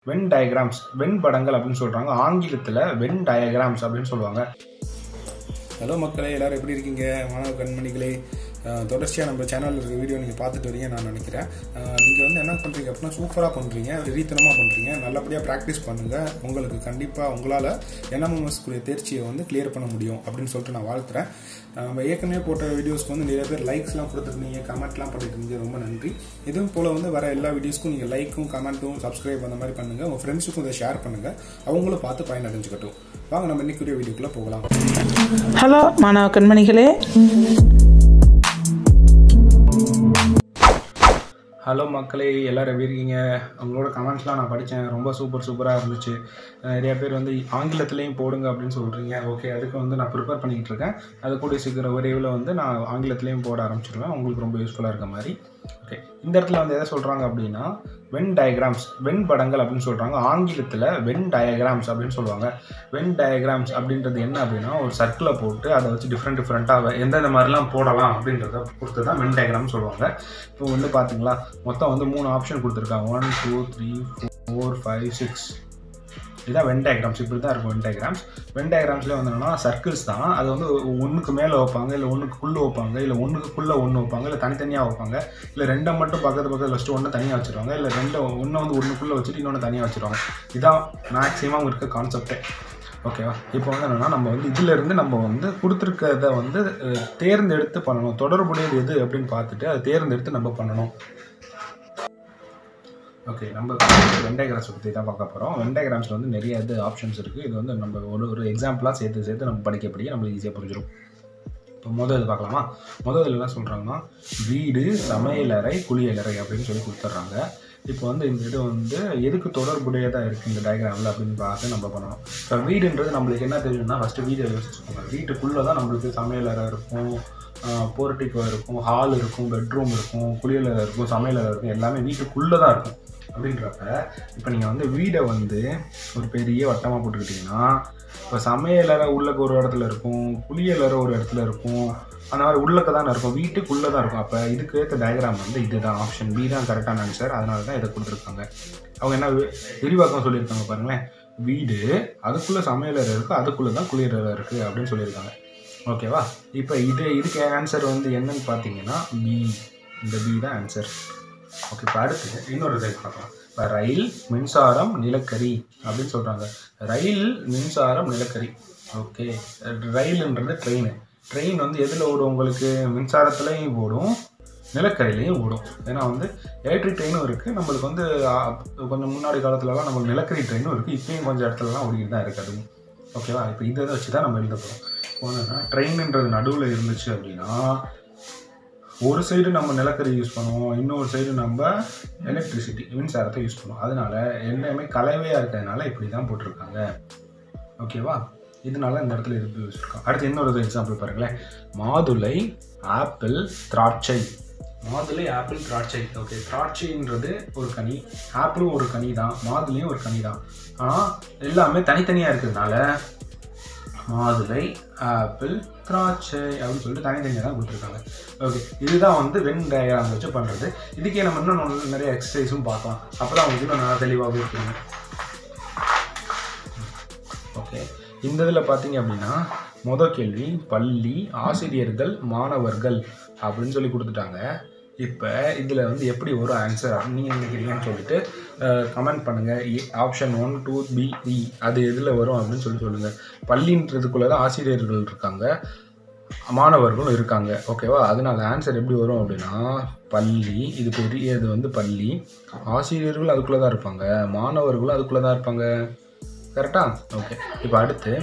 When diagrams, when படங்கள் அப்படின்னு சொல்கிறாங்க. ஆங்கிலத்தில் வென் டயக்ராம்ஸ் அப்படின்னு சொல்லுவாங்க. ஹலோ மக்களே, எல்லோரும் எப்படி இருக்கீங்க? மாணவ கண்மணிகளே, தொடர்ச்சியாக நம்ம சேனலில் இருக்க வீடியோ நீங்கள் பார்த்துட்டு வரீங்க நான் நினைக்கிறேன். நீங்கள் வந்து என்ன பண்ணுறீங்க அப்படின்னா, சூப்பராக பண்ணுறீங்க, ரீத்தனமாக பண்ணுறீங்க, நல்லபடியாக ப்ராக்டிஸ் பண்ணுங்கள். உங்களுக்கு கண்டிப்பாக உங்களால் என்எம்எம்எஸ்க்குரிய தேர்ச்சியை வந்து கிளியர் பண்ண முடியும் அப்படின்னு சொல்லிட்டு நான் வாழ்த்துறேன். நம்ம ஏற்கனவே போட்ட வீடியோஸ்க்கு வந்து நிறைய பேர் லைக்ஸ்லாம் கொடுத்துருந்தீங்க, கமெண்ட்லாம் பண்ணிட்டு இருந்தீங்க, ரொம்ப நன்றி. இதுவும் போல் வந்து வர எல்லா வீடியோஸ்க்கும் நீங்கள் லைக்கும் கமெண்ட்டும் சப்ஸ்கிரைப் அந்த மாதிரி பண்ணுங்கள். உங்கள் ஃப்ரெண்ட்ஸுக்கும் இதை ஷேர் பண்ணுங்கள், அவங்களும் பார்த்து பயனடைஞ்சுக்கட்டும். வாங்க நம்ம இன்னைக்குரிய வீடியோக்குள்ளே போகலாம். ஹலோ மாணவ கண்மணிகளே, ஹலோ மக்களே, எல்லோரும் எப்படி இருக்கீங்க? உங்களோட கமெண்ட்ஸ்லாம் நான் படித்தேன், ரொம்ப சூப்பராக இருந்துச்சு. நிறைய பேர் வந்து ஆங்கிலத்துலேயும் போடுங்க அப்படின்னு சொல்கிறீங்க. ஓகே, அதுக்கு வந்து நான் ப்ரிப்பேர் பண்ணிக்கிட்டு இருக்கேன். அது கூட சீக்கிரம் விரைவில் வந்து நான் ஆங்கிலத்துலேயும் போட ஆரம்பிச்சிடுவேன், உங்களுக்கு ரொம்ப யூஸ்ஃபுல்லாக இருக்க மாதிரி. ஓகே, இந்த இடத்துல வந்து எதை சொல்கிறாங்க அப்படின்னா, வென் டயக்ராம்ஸ், வென் படங்கள் அப்படின்னு சொல்கிறாங்க. ஆங்கிலத்தில் வென் டயக்ராம்ஸ் அப்படின்னு சொல்லுவாங்க. வென் டயக்ராம்ஸ் அப்படின்றது என்ன அப்படின்னா, ஒரு சர்க்கிளை போட்டு அதை வச்சு டிஃப்ரெண்ட்டாக எந்தெந்த மாதிரிலாம் போடலாம் அப்படின்றத பொறுத்து தான் வென் டயக்ராம் சொல்லுவாங்க. இப்போ வந்து பார்த்தீங்களா, மொத்தம் வந்து 3 ஆப்ஷன் கொடுத்துருக்காங்க. 1 2 3 4 5 6. இதுதான் வென் டயக்ராம்ஸ். இப்படி தான் இருக்கும் வென் டயக்ராம்ஸ். வென் டயக்ராம்ஸ்லேயே வந்து என்னன்னா சர்க்கிள்ஸ் தான். அது வந்து ஒன்றுக்கு மேலே வைப்பாங்க, இல்லை ஒன்றுக்குள்ளே வைப்பாங்க, இல்லை ஒன்றுக்குள்ளே ஒன்று வைப்பாங்க, இல்லை தனித்தனியாக வைப்பாங்க, இல்லை ரெண்டை மட்டும் பக்கத்தில் வச்சுட்டு ஒன்று தனியாக வச்சுருவாங்க, இல்லை ஒன்று வந்து ஒன்றுக்குள்ளே வச்சுட்டு இன்னொன்று தனியாக வச்சுருவாங்க. இதுதான் மேக்ஸிமம் இருக்க கான்செப்டே. ஓகேவா? இப்போ வந்து என்னென்னா, நம்ம வந்து இதிலேருந்து நம்ம வந்து கொடுத்துருக்கிறத வந்து தேர்ந்தெடுத்து பண்ணணும். தொடர்புடையது எது அப்படின்னு பார்த்துட்டு அதை தேர்ந்தெடுத்து நம்ம பண்ணணும். ஓகே, நம்ம வென் டயக்ராம்ஸ் பற்றி தான் பார்க்க போகிறோம். வென் டயக்ராம்ஸில் வந்து நிறைய ஆப்ஷன்ஸ் இருக்குது. இது வந்து நம்ம ஒரு எக்ஸாம்பிளாக சேர்த்து நம்ம படிக்க நம்மளுக்கு ஈஸியாக புரிஞ்சிடும். இப்போ முதல் பார்க்கலாமா? முதல் என்ன சொல்கிறாங்கன்னா, வீடு, சமையலறை, குளியலறை அப்படின்னு சொல்லி கொடுத்துட்றாங்க. இப்போ வந்து இந்த இது வந்து எதுக்கு தொடர்புடையதாக இருக்குது இந்த டயக்ராமில் அப்படின்னு பார்த்து நம்ம பண்ணணும். இப்போ வீடுன்றது நம்மளுக்கு என்ன தெரியும்னா, ஃபஸ்ட்டு வீடை யோசிச்சுக்கோங்க. வீட்டுக்குள்ளே தான் நம்மளுக்கு சமையலறை இருக்கும், போர்ட்டிக்கோ இருக்கும், ஹால் இருக்கும், பெட்ரூம் இருக்கும், குளியலறை இருக்கும், சமையலறை இருக்கும், எல்லாமே வீட்டுக்குள்ளே தான் இருக்கும். அப்படின்றப்ப இப்போ நீங்கள் வந்து வீடை வந்து ஒரு பெரிய வட்டமாக போட்டுக்கிட்டிங்கன்னா, இப்போ சமையலறை உள்ளக்க ஒரு இடத்துல இருக்கும், குளியலறை ஒரு இடத்துல இருக்கும், அந்த மாதிரி உள்ளக்க தானே இருக்கும், வீட்டுக்குள்ளே தான் இருக்கும். அப்போ இதுக்கு ஏற்ற டயக்ராம் வந்து இதுதான். ஆப்ஷன் பி தான் கரெக்டான ஆன்சர். அதனால தான் இதை கொடுத்துருக்காங்க. அவங்க என்ன விரிவாக்கம் சொல்லியிருக்காங்க பாருங்களேன். வீடு, அதுக்குள்ளே சமையலறை இருக்குது, அதுக்குள்ளே தான் குளியலறை இருக்குது அப்படின்னு சொல்லியிருக்காங்க. ஓகேவா? இப்போ இதுக்கு ஆன்சர் வந்து என்னன்னு பார்த்தீங்கன்னா பி. இந்த பி தான் ஆன்சர். ஓகே, இப்போ அடுத்து இன்னொரு இதை பார்க்கலாம். இப்போ ரயில், மின்சாரம், நிலக்கரி அப்படின்னு சொல்கிறாங்க. ரயில், மின்சாரம், நிலக்கரி. ஓகே, ரயிலுன்றது ட்ரெயின் வந்து எதில் ஓடும்? உங்களுக்கு மின்சாரத்துலேயும் ஓடும், நிலக்கரிலையும் ஓடும். ஏன்னா வந்து எலக்ட்ரிக் ட்ரெயினும் இருக்குது. நம்மளுக்கு வந்து கொஞ்சம் முன்னாடி காலத்துலலாம் நம்மளுக்கு நிலக்கரி ட்ரெயினும் இருக்குது. இப்போயும் கொஞ்சம் இடத்துலலாம் ஓடிக்கிட்டு தான் இருக்குது அதுவும். ஓகேவா? இப்போ இதை வச்சு தான் நம்ம எழுத போகிறோம். ஒன்றுனா ட்ரெயின்ன்றது நடுவில் இருந்துச்சு அப்படின்னா, ஒரு சைடு நம்ம நிலக்கரி யூஸ் பண்ணுவோம், இன்னொரு சைடு நம்ம எலக்ட்ரிசிட்டி மின்சாரத்தை யூஸ் பண்ணுவோம். அதனால எல்லாமே கலவையாக இருக்கிறதுனால இப்படி தான் போட்டிருக்காங்க. ஓகேவா? இதனால இந்த இடத்துல இருக்கு யூஸ் இருக்கும். அடுத்து இன்னொரு எக்ஸாம்பிள் பாருங்களேன். மாதுளை, ஆப்பிள், திராட்சை. மாதுளை, ஆப்பிள், திராட்சை. ஓகே, திராட்சைன்றது ஒரு கனி, ஆப்பிளும் ஒரு கனி தான், மாதுளையும் ஒரு கனி தான். ஆனால் எல்லாமே தனித்தனியாக இருக்கிறதுனால மாதுளை, ஆப்பிள், திராட்சை அப்படின்னு சொல்லிட்டு தனித்தனியாக தான் கொடுத்துருக்காங்க. ஓகே, இதுதான் வந்து வென் டயக்ராம் வச்சு பண்ணுறது. இதுக்கே நம்ம இன்னும் நிறைய எக்ஸசைஸும் பார்க்கலாம். அப்போ தான் உங்களுக்கு இன்னும் நல்லா தெளிவாகவே இருக்குங்க. ஓகே, இந்த இதில் பார்த்தீங்க அப்படின்னா முதல் கேள்வி பள்ளி, ஆசிரியர்கள், மாணவர்கள் அப்படின்னு சொல்லி கொடுத்துட்டாங்க. இப்போ இதில் வந்து எப்படி ஒரு ஆன்சர் அப்படின்னு நீங்கள் நினைக்கிறீங்கன்னு சொல்லிட்டு கமெண்ட் பண்ணுங்கள். ஆப்ஷன் 1 2 B E அது எதில் வரும் அப்படின்னு சொல்லுங்கள். பள்ளின்றதுக்குள்ளே தான் ஆசிரியர்கள் இருக்காங்க, மாணவர்களும் இருக்காங்க. ஓகேவா? அதனால ஆன்சர் எப்படி வரும் அப்படின்னா பள்ளி, இது பெரியது வந்து பள்ளி, ஆசிரியர்கள் அதுக்குள்ளே தான் இருப்பாங்க, மாணவர்களும் அதுக்குள்ளே தான் இருப்பாங்க. கரெக்டாக? ஓகே, இப்போ அடுத்து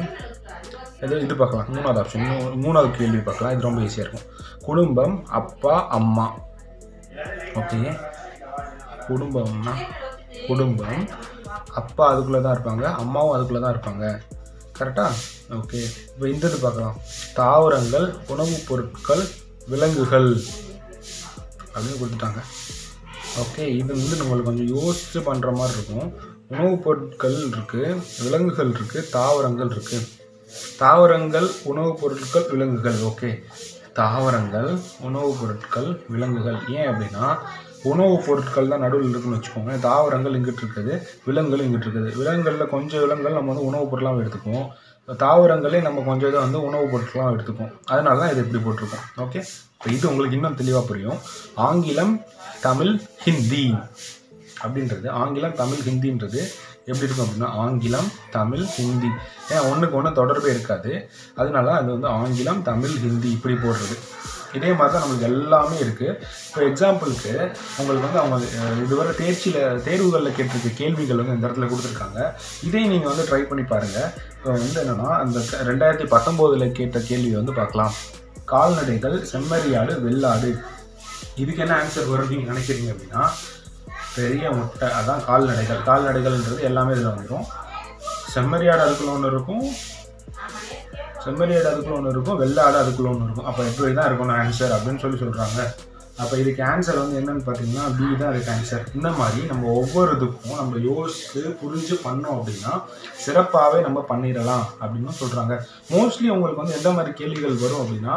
இது பார்க்கலாம். மூணாவது ஆப்ஷன், மூணாவது கேள்வி பார்க்கலாம். இது ரொம்ப ஈஸியாக இருக்கும். குடும்பம், அப்பா, அம்மா. ஓகே, குடும்பம்னா குடும்பம், அப்பா அதுக்குள்ளே தான் இருப்பாங்க, அம்மாவும் அதுக்குள்ளே தான் இருப்பாங்க. கரெக்டாக? ஓகே, இப்போ இந்த இது பார்க்கலாம். தாவரங்கள், உணவுப் பொருட்கள், விலங்குகள் அப்படின்னு கொடுத்துட்டாங்க. ஓகே, இது வந்து நம்மளுக்கு கொஞ்சம் யோசித்து பண்ணுற மாதிரி இருக்கும். உணவுப் பொருட்கள் இருக்குது, விலங்குகள் இருக்குது, தாவரங்கள் இருக்குது. தாவரங்கள், உணவுப் பொருட்கள், விலங்குகள். ஓகே, தாவரங்கள், உணவுப் பொருட்கள், விலங்குகள். ஏன் அப்படின்னா உணவுப் பொருட்கள் தான் நடுவில் இருக்குன்னு வச்சுக்கோங்க. தாவரங்கள் இங்கிட்டு இருக்குது, விலங்குகள் இங்கிட்டு இருக்குது. விலங்குகளில் கொஞ்சம் விலங்குகள் நம்ம வந்து உணவுப் பொருட்களாக எடுத்துக்குவோம், தாவரங்களே நம்ம கொஞ்சம் இதை வந்து உணவுப் பொருட்களாக எடுத்துக்குவோம். அதனால தான் இது இப்படி போட்டிருக்கோம். ஓகே, இப்போ இது உங்களுக்கு இன்னும் தெளிவாக புரியும். ஆங்கிலம், தமிழ், ஹிந்தி அப்படின்றது, ஆங்கிலம், தமிழ், ஹிந்தின்றது எப்படி இருக்கும் அப்படின்னா ஆங்கிலம், தமிழ், ஹிந்தி. ஏன்னா ஒன்றுக்கு ஒன்று தொடர்பே இருக்காது, அதனால அது வந்து ஆங்கிலம், தமிழ், ஹிந்தி இப்படி போடுறது. இதே மாதிரி தான் நம்மளுக்கு எல்லாமே இருக்குது. இப்போ எக்ஸாம்பிளுக்கு உங்களுக்கு வந்து அவங்க இதுவரை தேர்வுகளில் கேட்டிருக்க கேள்விகள் வந்து இந்த இடத்துல கொடுத்துருக்காங்க. இதையும் நீங்கள் வந்து ட்ரை பண்ணி பாருங்கள். இப்போ வந்து என்னென்னா அந்த 2019 கேட்ட கேள்வி வந்து பார்க்கலாம். கால்நடைகள், செம்மறியாடு, வெள்ளாடு, இதுக்கு என்ன ஆன்சர் வரும் நீங்கள் நினைக்கிறீங்க அப்படின்னா பெரிய முட்டை, அதான் கால்நடைகள். கால்நடைகள்ன்றது எல்லாமே இதில் வந்துடும். செம்மறியாடு அதுக்குள்ள ஒன்று இருக்கும், வெள்ளாடு அதுக்குள்ள ஒன்று இருக்கும். அப்போ எப்படி தான் இருக்கணும் ஆன்சர் அப்படின்னு சொல்கிறாங்க. அப்போ இதுக்கு ஆன்சர் வந்து என்னென்னு பார்த்தீங்கன்னா பி தான் அதுக்கு ஆன்சர். இந்த மாதிரி நம்ம ஒவ்வொரு இதுக்கும் நம்ம யோசித்து புரிஞ்சு பண்ணோம் அப்படின்னா சிறப்பாகவே நம்ம பண்ணிடலாம் அப்படின்னு சொல்கிறாங்க. மோஸ்ட்லி உங்களுக்கு வந்து எந்த மாதிரி கேள்விகள் வரும் அப்படின்னா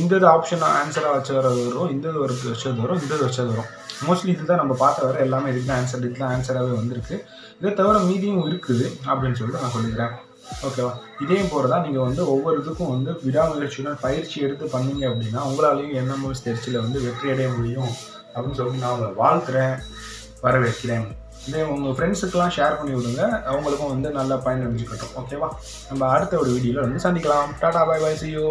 இந்த ஆப்ஷன் ஆன்சராக வச்சது வரும், இந்த வச்சது வரும், இந்த வச்சது வரும். மோஸ்ட்லி இதுதான் நம்ம பார்த்த வர எல்லாமே இதுக்கு தான் ஆன்சராகவே வந்திருக்கு. இதை தவிர மீதியும் இருக்குது அப்படின்னு சொல்லிட்டு நான் சொல்லிக்கிறேன். ஓகேவா? இதே போல தான் நீங்கள் வந்து ஒவ்வொரு இதுக்கும் வந்து விடாமுயற்சியுடன் பயிற்சி எடுத்து பண்ணீங்க அப்படின்னா உங்களாலேயும் என்எம்எஸ் தேர்ச்சியில் வந்து வெற்றி அடைய முடியும் அப்படின்னு சொல்லிட்டு நான் உங்களை வாழ்த்துறேன், வரவேற்கிறேன். இதே உங்கள் ஃப்ரெண்ட்ஸுக்கெல்லாம் ஷேர் பண்ணி விடுங்க, அவங்களுக்கும் வந்து நல்லா பயனடைஞ்சுக்கட்டும். ஓகேவா? நம்ம அடுத்த ஒரு வீடியோவில் வந்து சந்திக்கலாம். Tata, bye bye, see you.